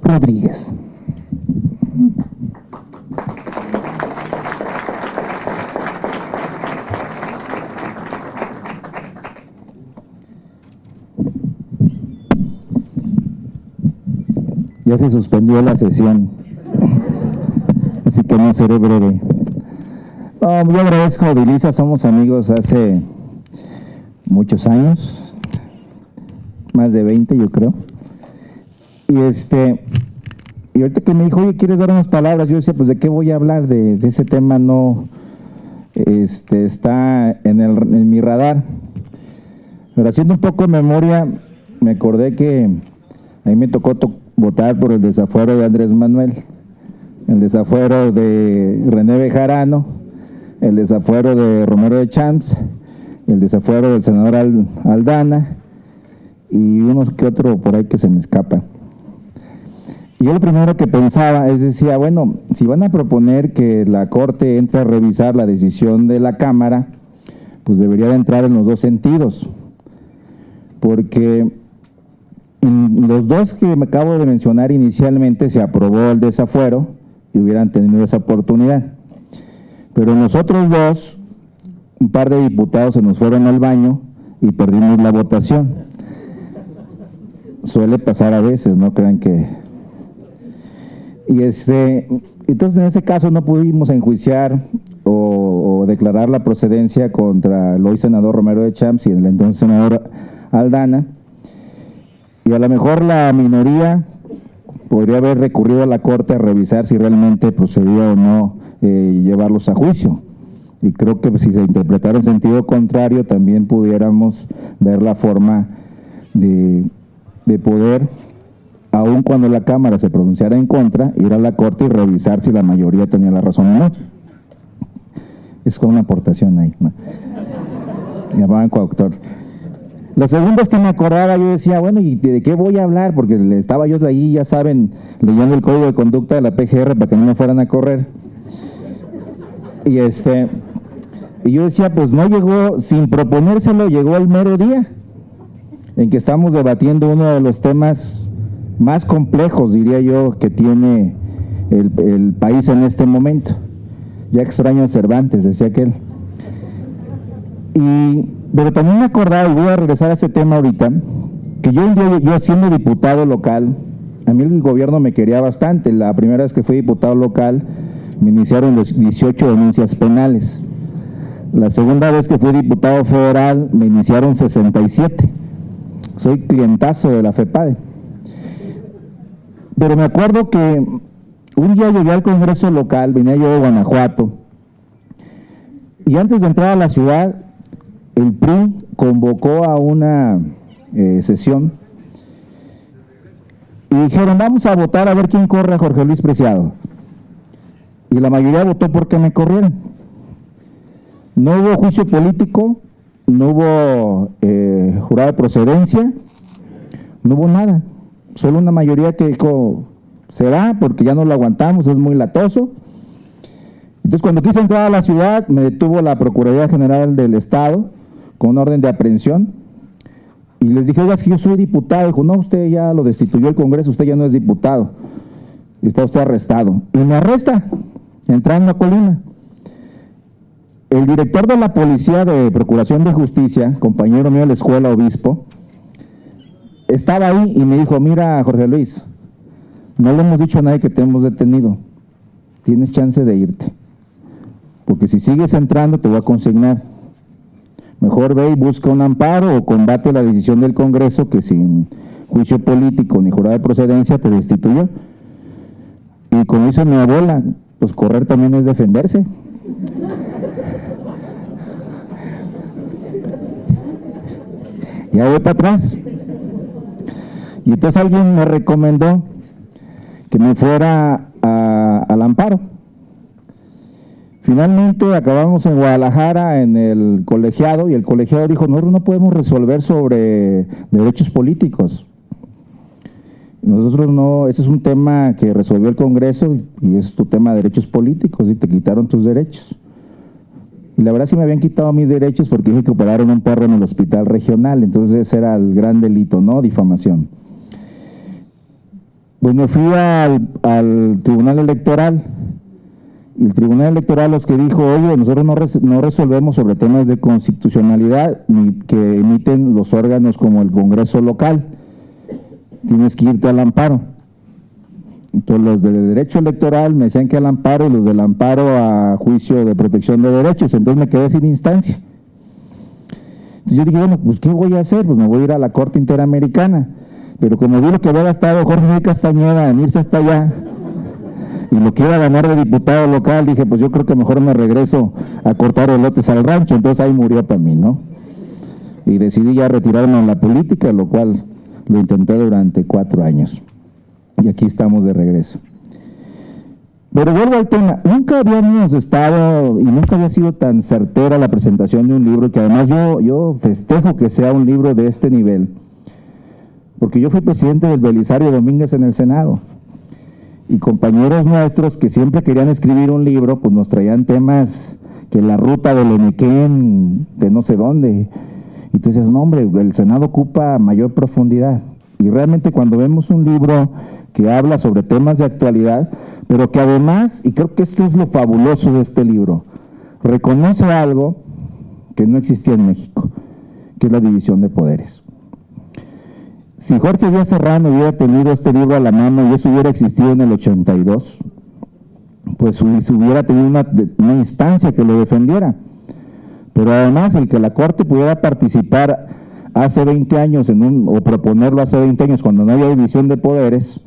Rodríguez. Ya se suspendió la sesión, así que no seré breve. No, yo agradezco a Odilisa, somos amigos hace muchos años, más de 20 yo creo. Y ahorita que me dijo, oye, ¿quieres dar unas palabras? Yo decía, pues, ¿de qué voy a hablar? De ese tema no está en mi radar. Pero haciendo un poco de memoria, me acordé que a mí me tocó votar por el desafuero de Andrés Manuel, el desafuero de René Bejarano, el desafuero de Romero de Champs, el desafuero del senador Aldana y unos que otro por ahí que se me escapa. Y yo lo primero que pensaba es, decía, bueno, si van a proponer que la Corte entre a revisar la decisión de la Cámara, pues debería de entrar en los dos sentidos, porque en los dos que me acabo de mencionar inicialmente se aprobó el desafuero y hubieran tenido esa oportunidad. Pero en los otros dos, un par de diputados se nos fueron al baño y perdimos la votación. Suele pasar a veces, no crean que... Y entonces en ese caso no pudimos enjuiciar o declarar la procedencia contra el hoy senador Romero de Champs y el entonces senador Aldana. Y a lo mejor la minoría podría haber recurrido a la Corte a revisar si realmente procedía o no llevarlos a juicio. Y creo que si se interpretara en sentido contrario, también pudiéramos ver la forma de poder, aun cuando la Cámara se pronunciara en contra, ir a la Corte y revisar si la mayoría tenía la razón o no. Es como una aportación ahí, ¿no? Me llamaban coautor. Lo segundo es que me acordaba, yo decía, bueno, ¿y de qué voy a hablar? Porque estaba yo ahí, ya saben, leyendo el código de conducta de la PGR para que no me fueran a correr. Y yo decía, pues no llegó, sin proponérselo, llegó el mero día en que estamos debatiendo uno de los temas más complejos, diría yo, que tiene el país en este momento. Ya extraño a Cervantes, decía aquel. Pero también me acordaba, y voy a regresar a ese tema ahorita, que yo siendo diputado local, a mí el gobierno me quería bastante. La primera vez que fui diputado local, me iniciaron los 18 denuncias penales. La segunda vez que fui diputado federal, me iniciaron 67. Soy clientazo de la FEPADE. Pero me acuerdo que un día llegué al Congreso local, venía yo de Guanajuato, y antes de entrar a la ciudad, el PRI convocó a una sesión y dijeron, vamos a votar a ver quién corre a Jorge Luis Preciado. Y la mayoría votó porque me corrieran. No hubo juicio político, no hubo jurado de procedencia, no hubo nada. Solo una mayoría que dijo, se va porque ya no lo aguantamos, es muy latoso. Entonces, cuando quise entrar a la ciudad, me detuvo la Procuraduría General del Estado con orden de aprehensión, y les dije, oiga, es que yo soy diputado. Dijo, no, usted ya lo destituyó el Congreso, usted ya no es diputado, está usted arrestado. Y me arresta, entrando a Colima. El director de la Policía de Procuración de Justicia, compañero mío de la escuela, obispo, estaba ahí y me dijo, mira, Jorge Luis, no le hemos dicho a nadie que te hemos detenido, tienes chance de irte, porque si sigues entrando te voy a consignar. Mejor ve y busca un amparo o combate la decisión del Congreso que sin juicio político ni jurado de procedencia te destituyó. Y como dice mi abuela, pues correr también es defenderse. Ya voy para atrás. Y entonces alguien me recomendó que me fuera al amparo. Finalmente acabamos en Guadalajara en el colegiado, y el colegiado dijo, nosotros no podemos resolver sobre derechos políticos. Nosotros no, ese es un tema que resolvió el Congreso y es tu tema de derechos políticos y te quitaron tus derechos. Y la verdad sí me habían quitado mis derechos porque dije que operaron un perro en el hospital regional, entonces ese era el gran delito, ¿no? Difamación. Pues me fui al Tribunal Electoral, y el Tribunal Electoral los que dijo, oye, nosotros no resolvemos sobre temas de constitucionalidad ni que emiten los órganos como el Congreso local, tienes que irte al amparo. Entonces los de derecho electoral me decían que al amparo, y los del amparo a juicio de protección de derechos, entonces me quedé sin instancia. Entonces yo dije, bueno, pues ¿qué voy a hacer? Pues me voy a ir a la Corte Interamericana, pero como vi lo que había gastado Jorge Castañeda en irse hasta allá, y lo que iba a ganar de diputado local, dije, pues yo creo que mejor me regreso a cortar elotes al rancho. Entonces ahí murió para mí, ¿no? Y decidí ya retirarme en la política, lo cual lo intenté durante 4 años. Y aquí estamos de regreso. Pero vuelvo al tema, nunca habíamos estado y nunca había sido tan certera la presentación de un libro, que además yo festejo que sea un libro de este nivel, porque yo fui presidente del Belisario Domínguez en el Senado. Y compañeros nuestros que siempre querían escribir un libro, pues nos traían temas que la ruta del Enequén, de no sé dónde. Y tú dices, no hombre, el Senado ocupa mayor profundidad. Y realmente cuando vemos un libro que habla sobre temas de actualidad, pero que además, y creo que esto es lo fabuloso de este libro, reconoce algo que no existía en México, que es la división de poderes. Si Jorge Díaz Serrano hubiera tenido este libro a la mano y eso hubiera existido en el 82, pues hubiera tenido una instancia que lo defendiera. Pero además el que la Corte pudiera participar hace 20 años o proponerlo hace 20 años cuando no había división de poderes,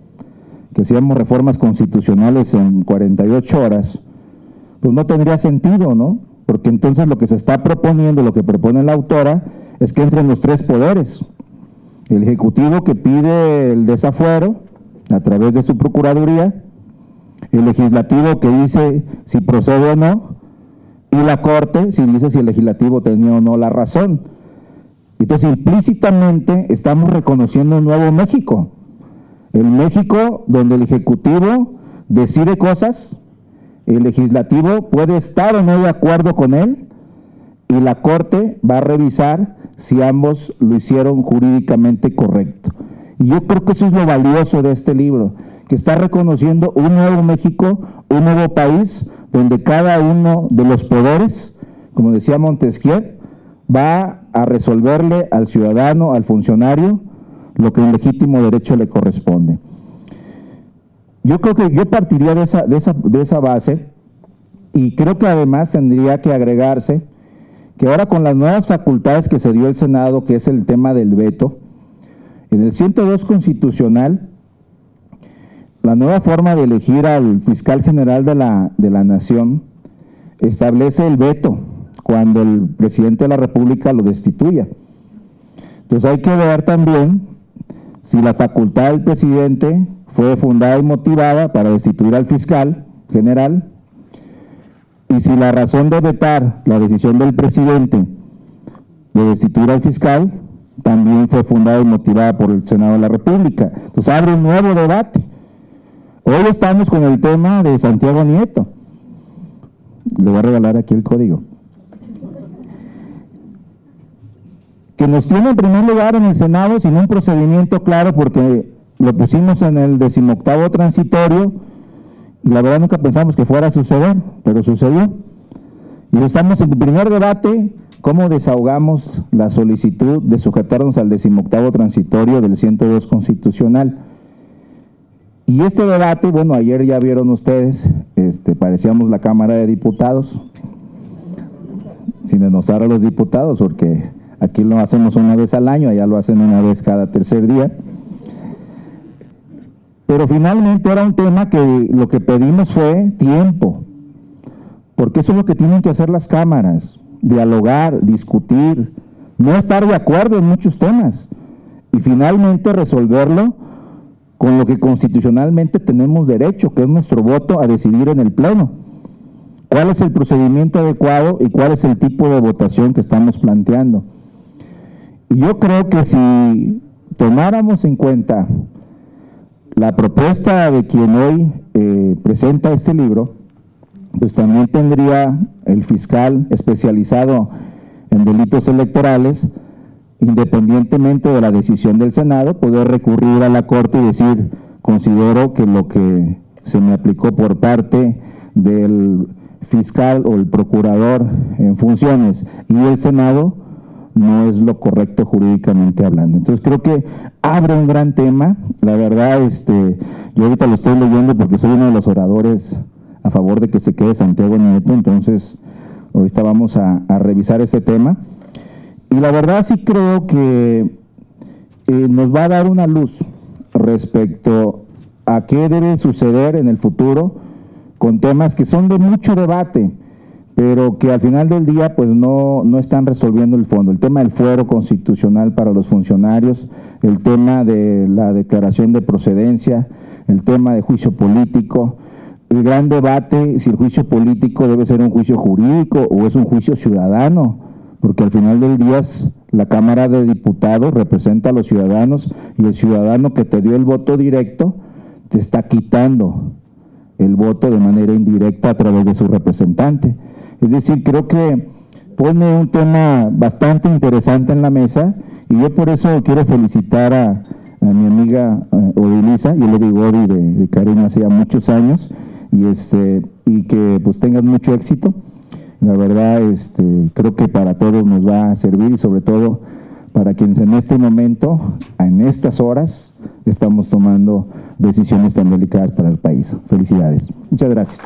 que hacíamos reformas constitucionales en 48 horas, pues no tendría sentido, ¿no? Porque entonces lo que se está proponiendo, lo que propone la autora, es que entren los 3 poderes. El Ejecutivo, que pide el desafuero a través de su Procuraduría, el Legislativo, que dice si procede o no, y la Corte, si dice si el Legislativo tenía o no la razón. Entonces, implícitamente estamos reconociendo un nuevo México, el México donde el Ejecutivo decide cosas, el Legislativo puede estar o no de acuerdo con él, y la Corte va a revisar si ambos lo hicieron jurídicamente correcto. Y yo creo que eso es lo valioso de este libro, que está reconociendo un nuevo México, un nuevo país, donde cada uno de los poderes, como decía Montesquieu, va a resolverle al ciudadano, al funcionario, lo que en legítimo derecho le corresponde. Yo creo que yo partiría de esa base, y creo que además tendría que agregarse que ahora con las nuevas facultades que se dio el Senado, que es el tema del veto, en el 102 constitucional, la nueva forma de elegir al fiscal general de la Nación establece el veto cuando el presidente de la República lo destituya. Entonces hay que ver también si la facultad del presidente fue fundada y motivada para destituir al fiscal general, y si la razón de vetar la decisión del presidente de destituir al fiscal también fue fundada y motivada por el Senado de la República. Entonces abre un nuevo debate. Hoy estamos con el tema de Santiago Nieto. Le voy a regalar aquí el código. Que nos tiene en primer lugar en el Senado sin un procedimiento claro, porque lo pusimos en el 18º transitorio, y la verdad nunca pensamos que fuera a suceder, pero sucedió. Y estamos en el primer debate, cómo desahogamos la solicitud de sujetarnos al 18º transitorio del 102 constitucional. Y este debate, bueno, ayer ya vieron ustedes, parecíamos la Cámara de Diputados, sin enosar a los diputados, porque aquí lo hacemos una vez al año, allá lo hacen una vez cada tercer día. Pero finalmente era un tema que lo que pedimos fue tiempo, porque eso es lo que tienen que hacer las cámaras, dialogar, discutir, no estar de acuerdo en muchos temas, y finalmente resolverlo con lo que constitucionalmente tenemos derecho, que es nuestro voto a decidir en el Pleno. ¿Cuál es el procedimiento adecuado y cuál es el tipo de votación que estamos planteando? Y yo creo que si tomáramos en cuenta la propuesta de quien hoy presenta este libro, pues también tendría el fiscal especializado en delitos electorales, independientemente de la decisión del Senado, poder recurrir a la Corte y decir, considero que lo que se me aplicó por parte del fiscal o el procurador en funciones y el Senado no es lo correcto jurídicamente hablando. Entonces creo que abre un gran tema. La verdad, yo ahorita lo estoy leyendo porque soy uno de los oradores a favor de que se quede Santiago Nieto, entonces ahorita vamos a revisar este tema. Y la verdad sí creo que nos va a dar una luz respecto a qué debe suceder en el futuro con temas que son de mucho debate, pero que al final del día pues no están resolviendo el fondo. El tema del fuero constitucional para los funcionarios, el tema de la declaración de procedencia, el tema de juicio político, el gran debate si el juicio político debe ser un juicio jurídico o es un juicio ciudadano, porque al final del día la Cámara de Diputados representa a los ciudadanos y el ciudadano que te dio el voto directo te está quitando el voto de manera indirecta a través de su representante. Es decir, creo que pone un tema bastante interesante en la mesa y yo por eso quiero felicitar a mi amiga Odilisa, yo le digo Odi de cariño hace ya muchos años, y que pues tengan mucho éxito. La verdad, creo que para todos nos va a servir y sobre todo para quienes en este momento, en estas horas, estamos tomando decisiones tan delicadas para el país. Felicidades. Muchas gracias.